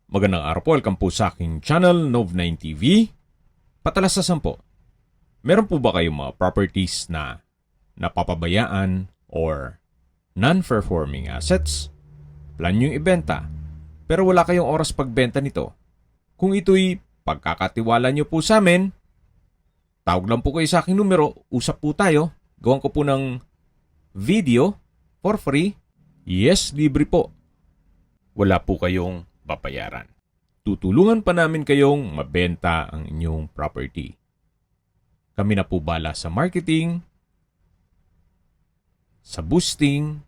Magandang araw po, welcome po sa aking channel, Nov9 TV. Patalasasan po, meron po ba kayong mga properties na napapabayaan or non-performing assets? Plan nyo ibenta, pero wala kayong oras pagbenta nito. Kung ito'y pagkakatiwala nyo po sa amin, tawag lang po kayo sa aking numero, usap po tayo, gawan ko po ng video for free. Yes, libre po. Wala po kayong babayaran. Tutulungan pa namin kayong mabenta ang inyong property. Kami na po bala sa marketing, sa boosting,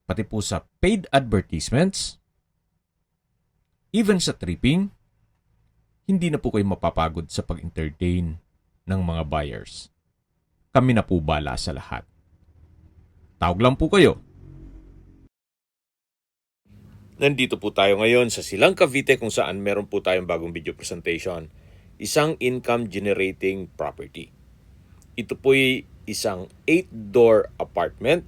pati po sa paid advertisements, even sa tripping. Hindi na po kayo mapapagod sa pag-entertain ng mga buyers. Kami na po bala sa lahat. Tawag lang po kayo. Nandito po tayo ngayon sa Silang Cavite kung saan meron po tayong bagong video presentation. Isang income generating property. Ito po'y isang 8-door apartment.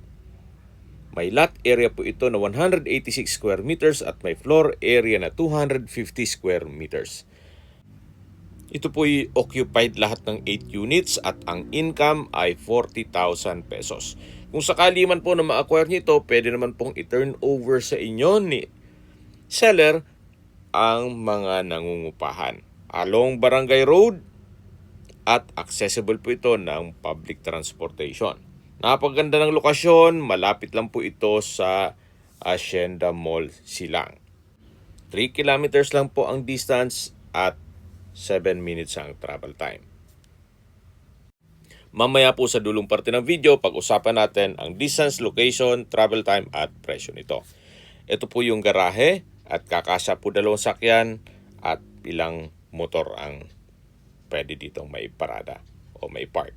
May lot area po ito na 186 square meters at may floor area na 250 square meters. Ito po'y occupied lahat ng 8 units at ang income ay 40,000 pesos. Kung sakali man po na ma-acquire nyo ito, pwede naman pong i-turn over sa inyo ni seller ang mga nangungupahan along Barangay Road at accessible po ito ng public transportation. Napaganda ng lokasyon, malapit lang po ito sa Hacienda Mall Silang. 3 kilometers lang po ang distance at 7 minutes ang travel time. Mamaya po sa dulong parte ng video, pag-usapan natin ang distance, location, travel time at presyo nito. Ito po yung garahe at kakasya po 2 sakyan at ilang motor ang pwede ditong may parada o may park.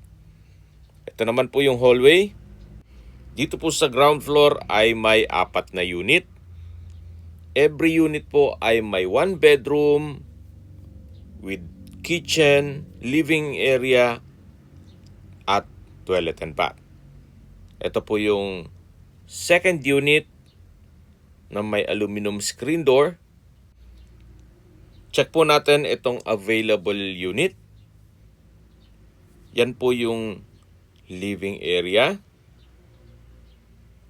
Ito naman po yung hallway. Dito po sa ground floor ay may 4 na unit. Every unit po ay may 1 bedroom with kitchen, living area at toilet and bath. Ito po yung second unit na may aluminum screen door. Check po natin itong available unit. Yan po yung living area.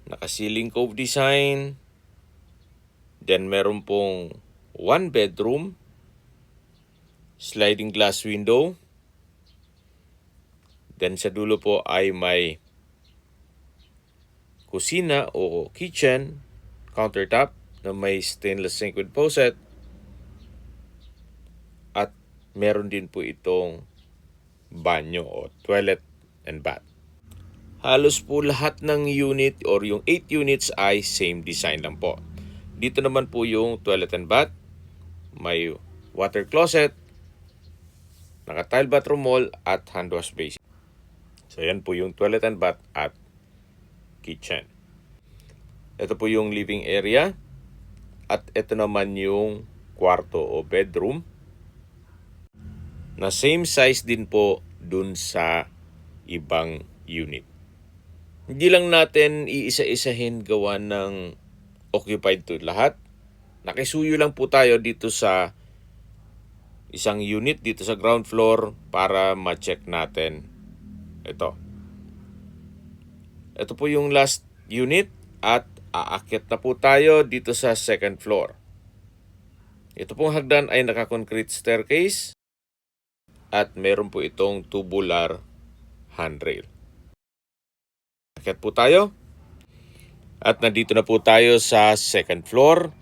Naka-ceiling cove design. Then meron pong 1 bedroom. Sliding glass window. Then sa dulo po ay may kusina o kitchen, countertop na may stainless sink with faucet. At meron din po itong banyo o toilet and bath. Halos po lahat ng unit or yung 8 units ay same design lang po. Dito naman po yung toilet and bath. May water closet, naka-tile bathroom wall at hand wash basin. So yan po yung toilet and bath at kitchen. Ito po yung living area. At ito naman yung kwarto o bedroom. Na same size din po dun sa ibang unit. Hindi lang natin iisa-isahin gawa ng occupied to lahat. Nakisuyo lang po tayo dito sa isang unit dito sa ground floor para ma-check natin ito. Ito po yung last unit at aakyat na po tayo dito sa second floor. Ito pong hagdan ay naka-concrete staircase at meron po itong tubular handrail. Aakyat po tayo at nandito na po tayo sa second floor.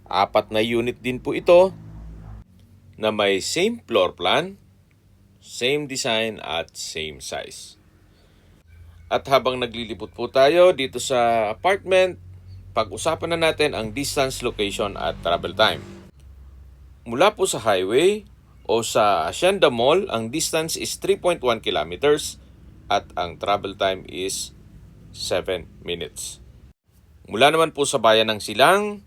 4 na unit din po ito na may same floor plan, same design at same size. At habang naglilibot po tayo dito sa apartment, pag-usapan na natin ang distance, location at travel time. Mula po sa highway o sa Hacienda Mall, ang distance is 3.1 kilometers at ang travel time is 7 minutes. Mula naman po sa bayan ng Silang,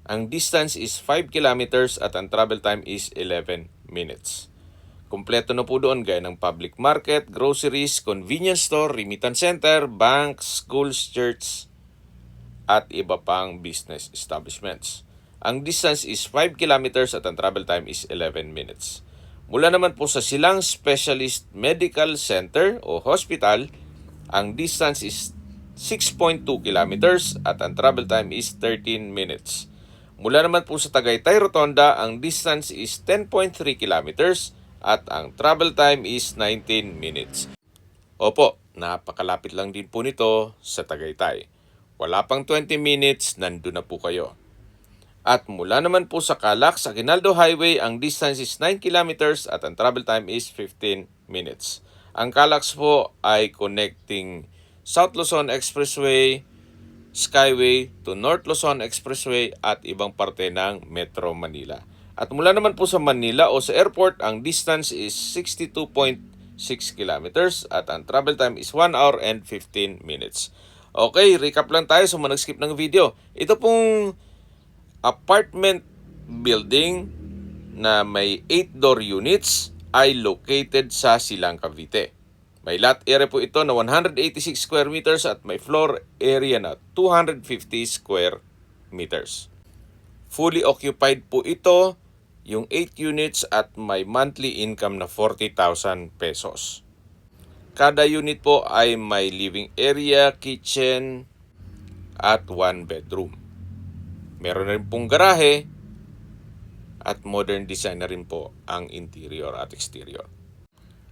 ang distance is 5 kilometers at ang travel time is 11 minutes. Kompleto na po doon gaya ng public market, groceries, convenience store, remittance center, banks, schools, church, at iba pang business establishments. Ang distance is 5 kilometers at ang travel time is 11 minutes. Mula naman po sa Silang Specialist Medical Center o Hospital, ang distance is 6.2 kilometers at ang travel time is 13 minutes. Mula naman po sa Tagaytay Rotonda, ang distance is 10.3 kilometers at ang travel time is 19 minutes. Opo, napakalapit lang din po nito sa Tagaytay. Wala pang 20 minutes, nandun na po kayo. At mula naman po sa Calax, sa Aguinaldo Highway, ang distance is 9 kilometers at ang travel time is 15 minutes. Ang Calax po ay connecting South Luzon Expressway, Skyway to North Luzon Expressway at ibang parte ng Metro Manila. At mula naman po sa Manila o sa airport, ang distance is 62.6 kilometers at ang travel time is 1 hour and 15 minutes. Okay, recap lang tayo sa mga nag-skip ng video. Ito pong apartment building na may 8-door units ay located sa Silang, Cavite. May lot area po ito na 186 square meters at may floor area na 250 square meters. Fully occupied po ito, yung 8 units at may monthly income na 40,000 pesos. Kada unit po ay may living area, kitchen at 1 bedroom. Meron na rin pong garahe at modern design na rin po ang interior at exterior.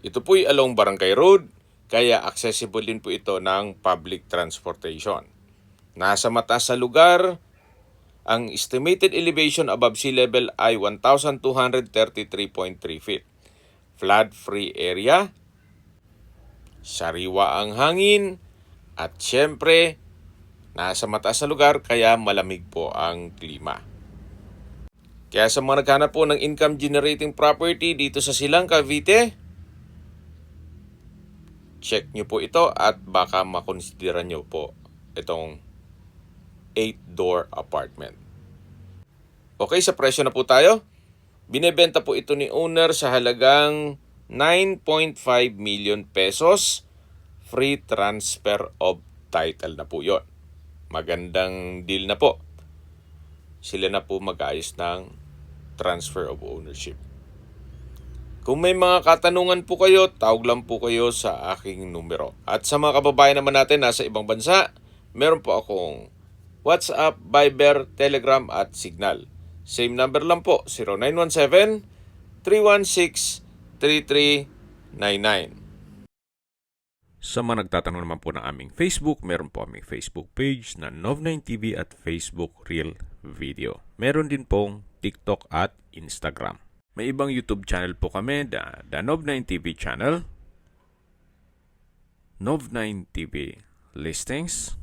Ito po'y along Barangay Road, kaya accessible din po ito ng public transportation. Nasa mataas sa lugar, ang estimated elevation above sea level ay 1,233.3 feet. Flood-free area, sariwa ang hangin, at syempre, nasa mataas na lugar kaya malamig po ang klima. Kaya sa mga naghanap po ng income generating property dito sa Silang, Cavite, check nyo po ito at baka makonsidera nyo po itong 8-door apartment. Okay, sa presyo na po tayo. Binebenta po ito ni owner sa halagang 9.5 million pesos. Free transfer of title na po yun. Magandang deal na po. Sila na po mag-ayos ng transfer of ownership. Kung may mga katanungan po kayo, tawag lang po kayo sa aking numero. At sa mga kababayan naman natin nasa ibang bansa, meron po akong WhatsApp, Viber, Telegram at Signal. Same number lang po, 0917-316-3399. Sa mga nagtatanong naman po ng aming Facebook, meron po aming Facebook page na Nov9TV at Facebook Real Video. Meron din pong TikTok at Instagram. May ibang YouTube channel po kami, the Nov9TV channel, Nov9TV Listings,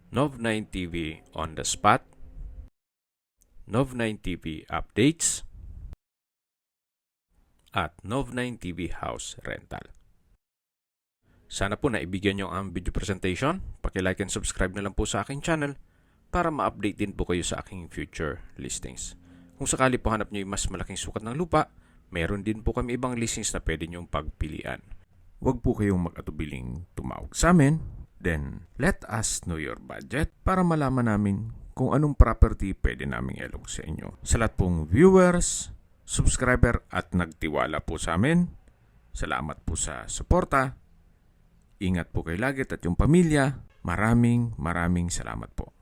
Nov9TV On The Spot, Nov9TV Updates, at Nov9TV House Rental. Sana po naibigyan nyo ang video presentation. Paki-like and subscribe na lang po sa aking channel para ma-update din po kayo sa aking future listings. Kung sakali po hanap nyo yung mas malaking sukat ng lupa, meron din po kami ibang listings na pwede nyong pagpilian. Huwag po kayong mag-atubiling tumawag sa amin. Then, let us know your budget para malaman namin kung anong property pwede naming ilog sa inyo. Sa lahat pong viewers, subscriber at nagtiwala po sa amin, salamat po sa suporta. Ingat po kayo lagi at yung pamilya. Maraming salamat po.